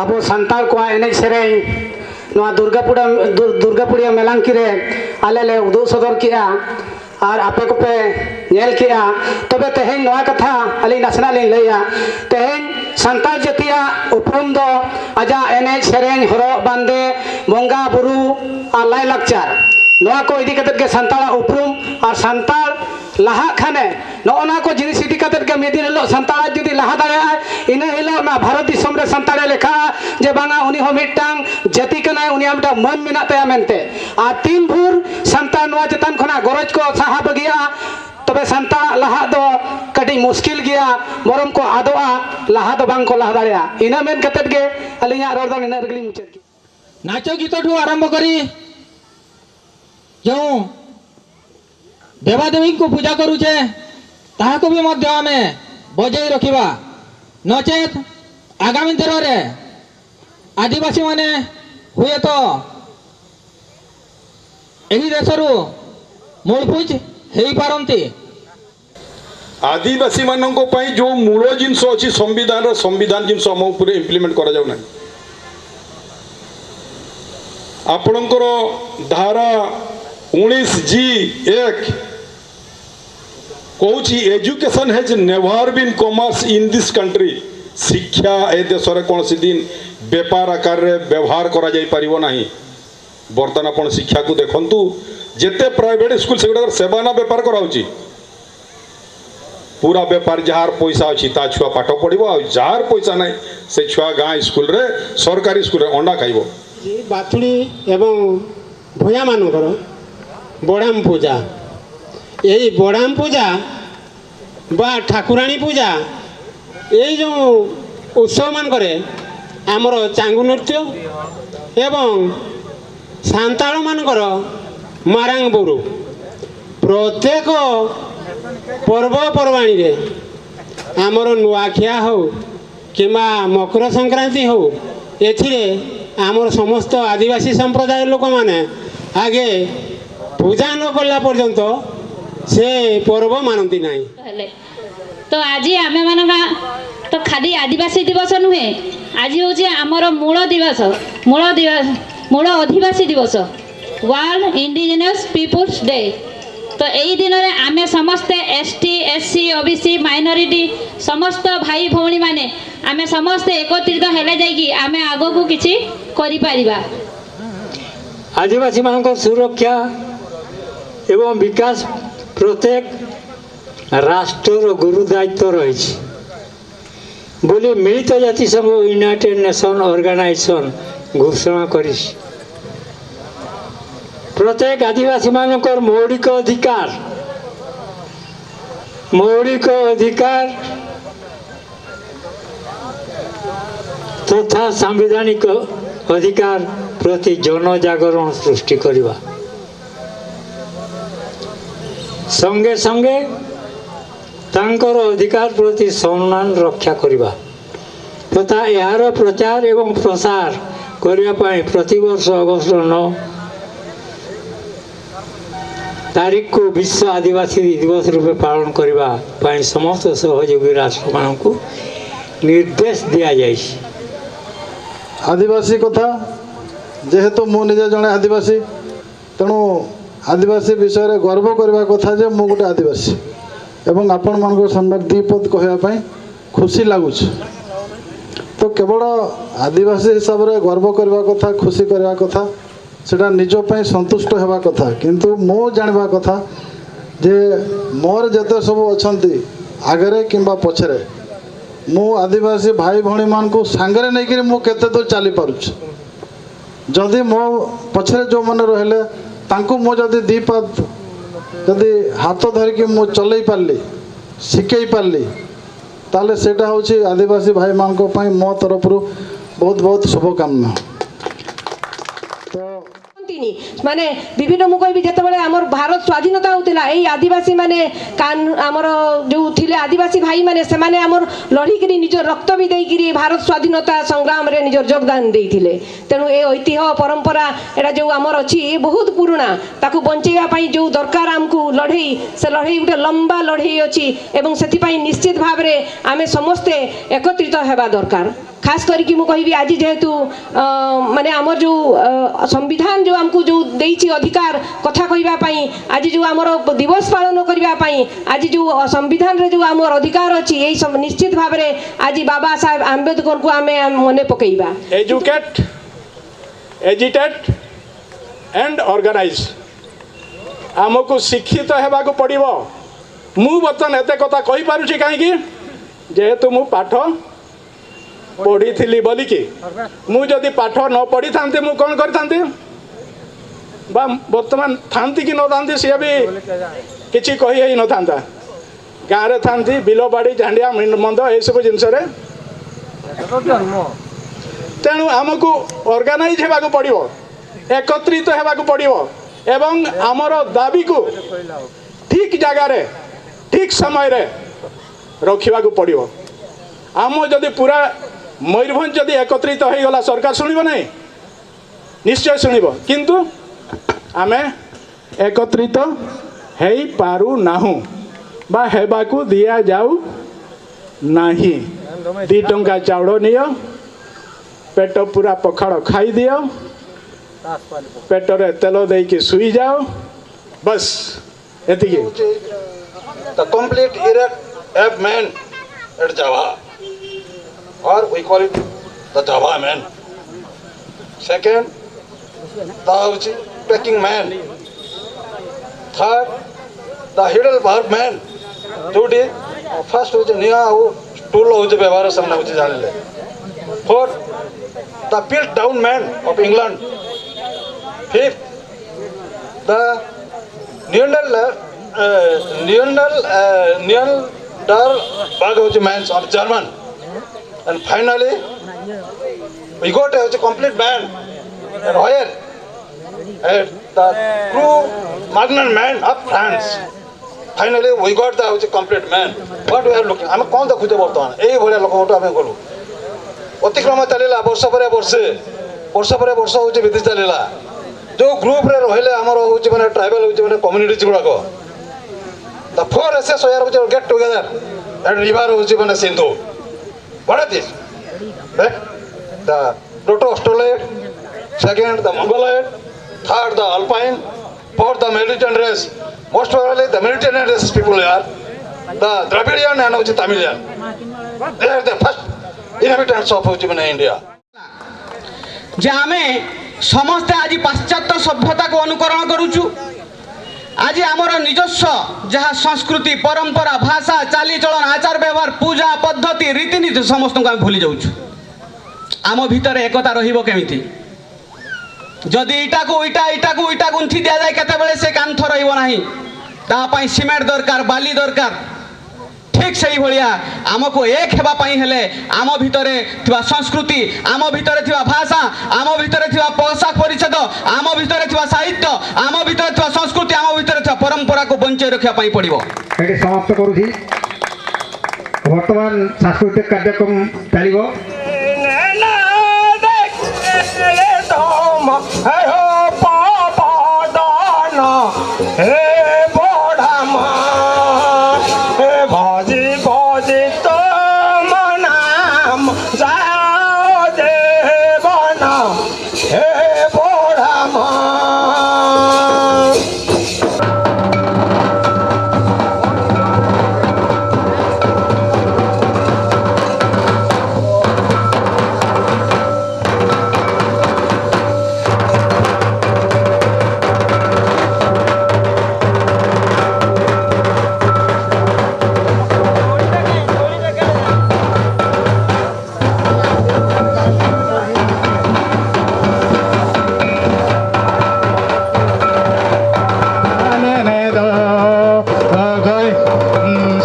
ᱟᱵᱚ ᱥᱟᱱᱛᱟᱲ ᱠᱚᱣᱟᱜ ᱮᱱᱮᱡ ᱥᱮᱨᱮᱧ ᱱᱚᱣᱟ ᱫᱩᱨᱜᱟᱯᱩᱲᱤᱭᱟᱹ ᱢᱮᱞᱟᱝᱠᱤ ᱨᱮ ᱟᱞᱮ ᱞᱮ ᱩᱫᱩᱜ ᱥᱚᱫᱚᱨ ᱠᱮᱜᱼᱟ ᱟᱨ ᱟᱯᱮ ᱠᱚᱯᱮ ᱧᱮᱞ ᱠᱮᱜᱼᱟ। ᱛᱚᱵᱮ ᱛᱮᱦᱮᱧ ᱱᱚᱣᱟ ᱠᱟᱛᱷᱟ ᱟᱹᱞᱤᱧ ᱱᱟᱥᱮᱱᱟᱜ ᱞᱤᱧ ᱞᱟᱹᱭᱟ। ᱛᱮᱦᱮᱧ ᱥᱟᱱᱛᱟᱲ ᱡᱟᱹᱛᱤᱭᱟᱜ ᱩᱯᱨᱩᱢ ᱫᱚ ᱟᱡᱟᱜ ᱮᱱᱮᱡ ᱥᱮᱨᱮᱧ ᱦᱚᱨᱚᱜ ᱵᱟᱸᱫᱮ ᱵᱚᱸᱜᱟ ᱵᱩᱨᱩ ᱟᱨ ᱞᱟᱭᱼᱞᱟᱠᱪᱟর ᱱᱚᱣᱟ ᱠᱚ ᱤᱫᱤ ᱠᱟᱛᱮᱫ ᱜᱮ ᱥᱟᱱᱛᱟᱲᱟᱜ ᱩᱯᱨᱩᱢ ᱟᱨ ᱥᱟᱱᱛᱟᱲ ᱞᱟᱦᱟᱜ ᱠᱷᱟᱱᱮ ᱱᱚᱜᱼᱚ ᱠᱚ ᱡᱤᱱᱤᱥ ᱤᱫᱤ ᱠᱟᱛᱮᱫ ᱜᱮ ᱢᱤᱫ ᱫᱤᱱ ᱦᱤᱞᱳᱜ ᱥᱟᱱᱛᱟᱲᱟᱜ ᱡᱩᱫᱤ ᱞᱟᱦᱟ ᱫᱟᱲᱮᱭᱟᱜᱼᱟᱭ ᱤᱱᱟᱹ ᱦᱤᱞᱳᱜ ᱚᱱᱟ ᱵᱷᱟᱨᱚᱛ ᱫᱤᱥᱚᱢ ᱨᱮ ᱥᱟᱱᱛᱟᱲᱮ ᱞᱮᱠᱷᱟᱜᱼᱟ ᱡᱮ ᱵᱟᱝᱟ ᱩᱱᱤ ᱦᱚᱸ ᱢᱤᱫᱴᱟᱝ ᱡᱟᱹᱛᱤ ᱠᱟᱱᱟᱭ ᱩᱱᱤᱭᱟᱜ ᱢᱤᱫᱴᱟᱝ ᱢᱟᱹᱱ ᱢᱮᱱᱟᱜ ᱛᱟᱭᱟ ᱢᱮᱱᱛᱮ ᱟᱨ ᱛᱤᱱ ᱵᱷᱳᱨ ᱥᱟᱱᱛᱟᱲ ᱱᱚᱣᱟ ᱪᱮᱛᱟᱱ ᱠᱷᱚᱱᱟᱜ ᱜᱚᱨᱚᱡᱽ ᱠᱚ ᱥᱟᱦᱟ ᱵᱟᱹᱜᱤᱭᱟ ᱛᱚᱵᱮ ᱥᱟᱱᱛᱟᱲᱟᱜ ᱞᱟᱦᱟᱜ ᱫᱚ ᱠᱟᱹᱴᱤᱡ ᱢᱩᱥᱠᱤᱞ ᱜᱮᱭᱟ ᱵᱚᱨᱚᱝ ᱠᱚ ᱟᱫᱚᱜᱼᱟ ᱞᱟᱦᱟ ᱫᱚ ᱵᱟᱝ ᱠᱚ ᱞᱟᱦᱟ ᱫᱟᱲᱮᱭᱟᱜᱼᱟ। ᱤᱱᱟᱹ ᱢᱮᱱ ᱠᱟᱛᱮᱫ ᱜᱮ ᱟᱹᱞᱤᱧᱟᱜ ᱨᱚᱲ ᱫᱚ ᱤᱱᱟᱹ ᱨᱮᱜᱮᱞᱤᱧ ᱢᱩᱪᱟᱹᱫ ᱠᱮᱫᱟ। नाच गीत ठू आरंभ करी जो देवादेवी को पूजा करुचे ताहा को भी मध्य आमे बजाई रखिबा नचेत आगामी दिन रे आदिवासी माने हुए तो एही देशरू मूलपुज हेई पारंती। आदिवासी मानक पई जो मूल जिनस अछि संविधान जिनस हम ऊपर इम्प्लीमेंट करा जाउ ना आपणकर धारा 19G1 कौची education has never been commerce in this country शिक्षा ए देश रे कौन सी दिन व्यापार आकार रे व्यवहार करा जाई परिबो नाही। बर्तमान आपण शिक्षा को देखंतु जेते प्राइवेट स्कूल से सेवा ना व्यापार कराउची पूरा व्यापार जार पैसा अच्छी ता छुआ पाठ पढ़ो आ जार पैसा ना से छुआ गाँ स्कूल रे सरकारी स्कूल रे अंडा खाइब। बाथुड़ी एवं भूया मानकर बड़ाम पूजा यही बड़ाम पूजा बा ठाकुराणी पूजा यही जो उत्सव मानकर आमर चांगु नृत्य एवं सांताल मानकर मारांग बुरु प्रत्येक पर्वपर्वाणी रे आमर नुआखिया हो कि मकर संक्रांति हो एथिरे आमर समस्त आदिवासी संप्रदाय लोक माने आगे पूजा न कला पर्यंत से पर्व मानती नहीं। तो आज आम मान तो खाली आदिवासी दिवस नुहे आज हूँ आमर मूल दिवस मूल आदिवासी दिवस वर्ल्ड इंडिजिनियस पीपुल्स डे। तो यही दिन में आम समस्ते ST SC OBC माइनॉरिटी समस्त भाई भौणी माने आम समस्ते एकत्रित हेले जाइकी आम आगो को किछि करि परिबा। आदिवासी मानक सुरक्षा एवं विकास प्रत्येक राष्ट्र गुरु दायित्व रही बोली मिलित जाति संघ यूनाइटेड नेशन ऑर्गेनाइजेशन घोषणा करी प्रत्येक आदिवासी मानक मौलिक अधिकार तथा सांविधानिक अधिकार प्रति जनजागरण सृष्टि करवा संगे संगे तांकर अधिकार प्रति सम्मान रक्षा करवा तथा यार प्रचार एवं प्रसार କରିବା ପାଇଁ ପ୍ରତିବର୍ଷ ଅଗଷ୍ଟ 9 ତାରିଖକୁ ବିଶ୍ୱ ଆଦିବାସୀ ଦିବସ ରୂପେ ପାଳନ କରିବା ପାଇଁ ସମସ୍ତ ସହଯୋଗୀ ରାଷ୍ଟ୍ରମାନଙ୍କୁ ନିର୍ଦ୍ଦେଶ ଦିଆଯାଇଛି। आदिवासी कथा जेहेतु मु निजे जड़े आदिवासी तेणु आदिवासी विषय रे गर्व करने कथा जे मु गोटे आदिवासी एवं आपण मान सम्मान दीपद कहवाई खुशी लगुच। तो केवल आदिवासी हिसाब से गर्व करने कथा खुशी करने कथा सेटा निजपाई संतुष्ट होगा कथा किंतु मो जानवा कथा जे मोर जते सब अच्छा आगे कि पछरे मु आदिवासी भाई भौणी मान को सांगरे नहीं कि मु केते तो चली पारुछ जदि मो पछरे जो मन रहले तांको मो जदि दी पाद जदि हाथ धरिकी मु चलई पारली शिखई पारली ताले सेटा होची आदिवासी भाई मान को पई मो तरफ रु बहुत बहुत शुभकामना। माने विभिन्न मु कहबी जेतेबेले हमर भारत स्वाधीनता होतिला एई आदिवासी माने कान हमर जो थिले आदिवासी भाई माने से माने हमर लढी करी निज रक्त भी देई करी भारत स्वाधीनता संग्राम रे निज योगदान देइथिले। तेनु ए ऐतिह्य परंपरा एटा जो हमर अछि बहुत पुराना ताकू बंचेगा पई जो दरकार हमकू लढई से लढई उटे लंबा लढई अछि एवं सेति पई निश्चित भाव रे आमे समस्ते एकत्रित हेबा दरकार। खास करके मु कहबी आज जेहेतु माने हमर जो संविधान जो हमको जो देइछि अधिकार कथा कहबा पई आज जो हमर दिवस पालन करबा पई आज जो संविधान रे जो हमर अधिकार अछि एई सब निश्चित भाव रे आज बाबा साहेब आंबेडकर को आमे मने पकेइबा। एजुकेट एजिटेट एंड ऑर्गेनाइज हमको शिक्षित हेबा को पड़िबो। मु बर्तन एते कथा कहि पारुछि काहे कि जेहेतु मु पाठ पढ़ी थी बोलिकी मुझे पाठ न पढ़ी था मु कौन करी बर्तमान थांती कि न था सी भी किसी कही ही न था गाँव में था बिल बाड़ी झांडिया मंद ये सब जिनस तेणु आमको ऑर्गेनाइज होगा पड़ो एकत्रित होगा पड़ो एवं आमर दाबी को ठीक जगार ठीक समय रखा पड़ो। आम जदि पूरा मयूरभंज जदि एकत्रित हो गला सरकार शुणव नहीं निश्चय शुणव किंतु आमे एकत्रित हो पारू नाहु बा हेबाकू दिया जाऊ नहीं। 2 टंका चाउल नियो पेट पूरा पखाड़ खाई दियो पेटरे तेल देकी सुई जाओ बस एतिकी। The complete erect ape man at Java or we call it the Java man. Second, the packing man. Third, the Heidelberg man. First, tool Fourth, the built down man of England. Fifth, the Neanderthal man of German. And finally, we got a complete man, and Royer, the true Magnan man of France. Finally, we got the complete man. What we are looking, I'm a con the Kuja Borton, a very locomotive of Golu. Otikrama Talila, Borsapare Borse, Borsapare Borsa, which is with Talila. जो group रे रहले हमर होची माने tribal होची माने community गुडा को the 4 SS यार होची गेट टुगेदर एंड रिवर होची माने Sindhu what are these the proto-australoid second the mongoloid third the alpine fourth the Mediterranean race most probably the Mediterranean race people are the Dravidian and hochi Tamilian they are the first inhabitants of hochi माने India जे आमे समस्ते आज पाश्चात्य सभ्यता को अनुकरण करूचु आज आमर निजस्व जहाँ संस्कृति परंपरा भाषा चालीचलन आचार व्यवहार पूजा पद्धति रीतिनीति समस्त को भूली जाऊँ आम भितर एकता रहिबो केमिति जदि इटा को गुंथि दिया जाए केतेबेले से कांथ रहिबो नाही ता पई सीमेंट दरकार बाली दरकार ठीक सही भलिया आमको एक हेबा पई हेले आम भितरे थिबा संस्कृति आम भितरे थिबा भाषा आम भितरे थिबा पोशाक परिच्छेद आम भितरे थिबा साहित्य आम भितरे थिबा संस्कृति आम भितरे थिबा परंपरा को बंचाई रखिया पई पड़िबो। एटी समाप्त करूछी वर्तमान सांस्कृतिक कार्यक्रम चलिबो। है हो पापा दाना हे बड़ा माँ हे भाजी भाजी तो मनाम जाओ दे बना हे बड़ा माँ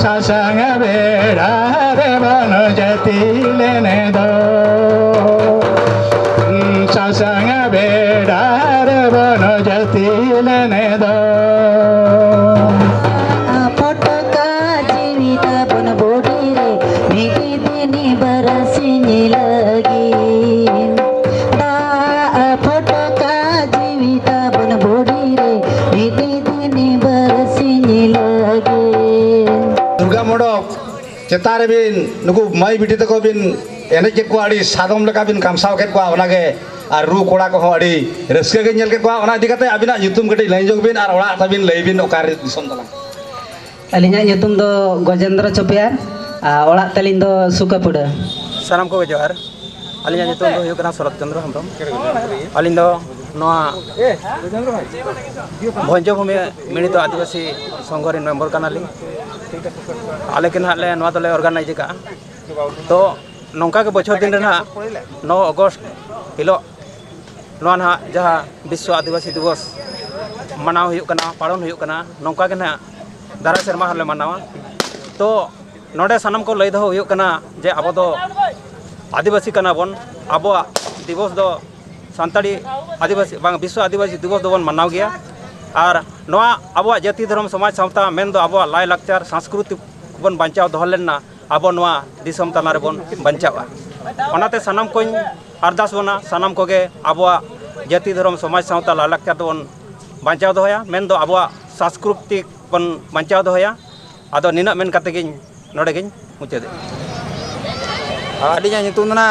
ससंग बेड़ा रे बन जती लेने दो ससंग बेड़ा रे बन जती लेने दो फटका जीवित बन बोडी रे निकी दिनी बरसिनी लगी फटका जीवित बन बोडी रे निकी दिनी बरसिनी लगी दुर्गा मंडप चेतारे बिन नुकु माई बिटी तक बिन एने के को आड़ी सादम लका बिन कामसाव के को ओनागे आर रू कोड़ा को आड़ी रस्के के नेल के को ओना दिगते अबिना युतुम कटि लाइन जोग बिन आर ओड़ा तबिन लई बिन ओकारे दिसम तला अलिᱧᱟᱜ ᱧᱩᱛᱩᱢ ᱫᱚ गजेंद्र चोपियार ᱚᱲᱟᱜ ᱛᱟᱹᱞᱤᱧ ᱫᱚ ᱥᱩᱠᱟᱯᱩᱲᱟ सानाम को जोहार अलिया नितुम दो हुयुग कना शरद चंद्र हेम्ब्रम अलिन दो नोआ भंजभूमि मिणित आदिवासी संघ रे मेंबर कनाली आले के नाले नोआ दले ऑर्गेनाइज का तो नौका के बछर दिन रेना 9 अगस्त हिलो नोआ ना जहां विश्व आदिवासी दिवस मनाव हुयुग कना पालन हुयुग कना नौका के ना दारा शर्मा हले मनावा तो नोडे सानाम को लई दो हुयुग कना जे अब दो आदिवासी कना बन अब दिवस दो सानताड़ी आदिवासी बांग विश्व आदिवासी दिवस दो बन मनाव गया और नोआ अब जाति धर्म समाज सावता मेन दो अब लाय लाक्चार संस्कृति बन बचाव दो लेना अब नोआ दिसम तना रे बन बचावा ओनाते सानाम को अरदास बना सानाम कोगे अब जाति धर्म समाज सावता लाय लाक्चार दो बन बचाव दोया मेन दो अब सांस्कृतिक बन बचाव दोया आदो निना मेन काते गिन नोडे गिन मुचादे अलिया नितुम ना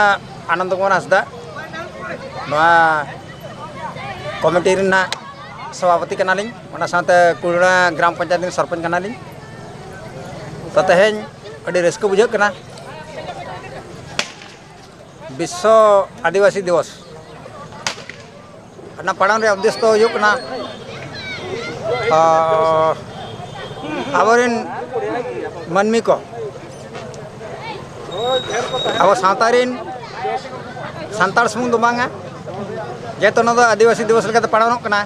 आनंद कुमार हंसदा नोआ कमिटी रेना सभापति कनालिन ओना साथे कुड़ा ग्राम पंचायत दिन सरपंच कनालिन तो तेहेन अडी रस्क बुझाग कना विश्व आदिवासी दिवस अना पालन रे उद्देश्य तो हुयुग कना आबोरिन मनमी को अब सावतारिन सानतार सुमुंग दो बांगा जेतो न आदिवासी दिवस लेकाते पालनोग कना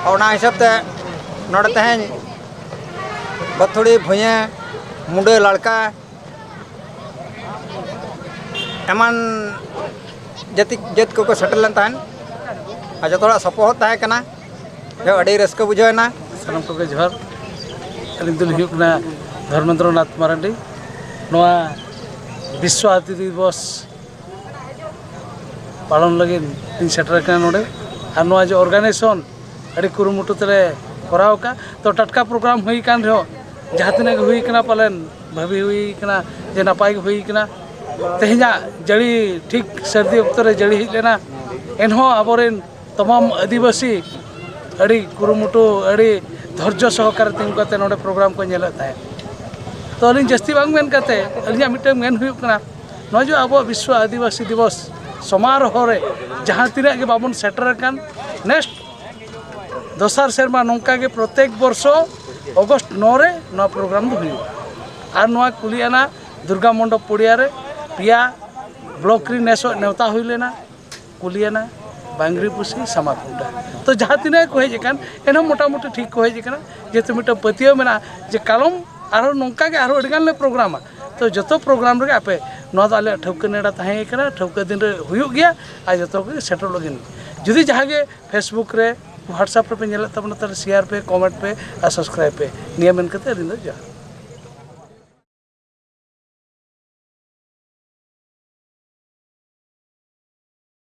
ओना हिसाब ते नोडे तेहेन बथुड़ी भुया मुंडे लड़का एमान जाति जात को सेटल लेन ताहन आ जतोड़ा सपोहत ताहे कना जो अडी रस्क बुझावना सानाम को जोहार अलिन दुल हुयुग कना धर्मेंद्रनाथ मारांडी नोआ विश्व आदिवासी दिवस पालन लगे दिन सेटर कना नोडे और नोआ जो ऑर्गेनाइजेशन अड़ी कुरुमुटु तले कराव का तो टटका प्रोग्राम हुई कान रहो जहाँ तिना हुई कना पालन भाभी हुई कना जे नपाय हुई कना तेहजा जड़ी ठीक सर्दी वक्त रे जड़ी हिज लेना एनहो आबोरेन तमाम आदिवासी अड़ी कुरुमुटु अड़ी धैर्य सहकार तिंग कते नोडे प्रोग्राम को नेला ताय तो अलिन जस्ती बांग मेन कते अलिया मिटे मेन हुयुग कना नो जो अब विश्व आदिवासी दिवस समारोह रे जहाँ तिना के बाबन सेटर कान नेक्स्ट दोसार सेरमा नौका के प्रत्येक वर्ष अगस्त 9 रे नवा प्रोग्राम दो हुयुग आर नवा कुलियाना दुर्गा मंडप पड़िया रे पिया ब्लॉक री नेसो नेवता हुई लेना कुलियाना बांगरी पुसी समाकुंडा तो जहाँ तीन को हेजान एन मोटामुटी ठीक को हेजाना जेते मिट पतियो मेना जे कालम आरो नौका के आरो अड़गान ले प्रोग्रामा तो जो प्रोग्राम रे आपे नवा आले ठौका नेड़ा ताहे कना ठौका दिन रे हुयुग गया आ जो के सेटल लगिन जुदी जहाँ के फेसबुक रे व्हाट्सएप पे नेला तब शेयर पे कमेंट पे और सब्सक्राइब पे नियम करते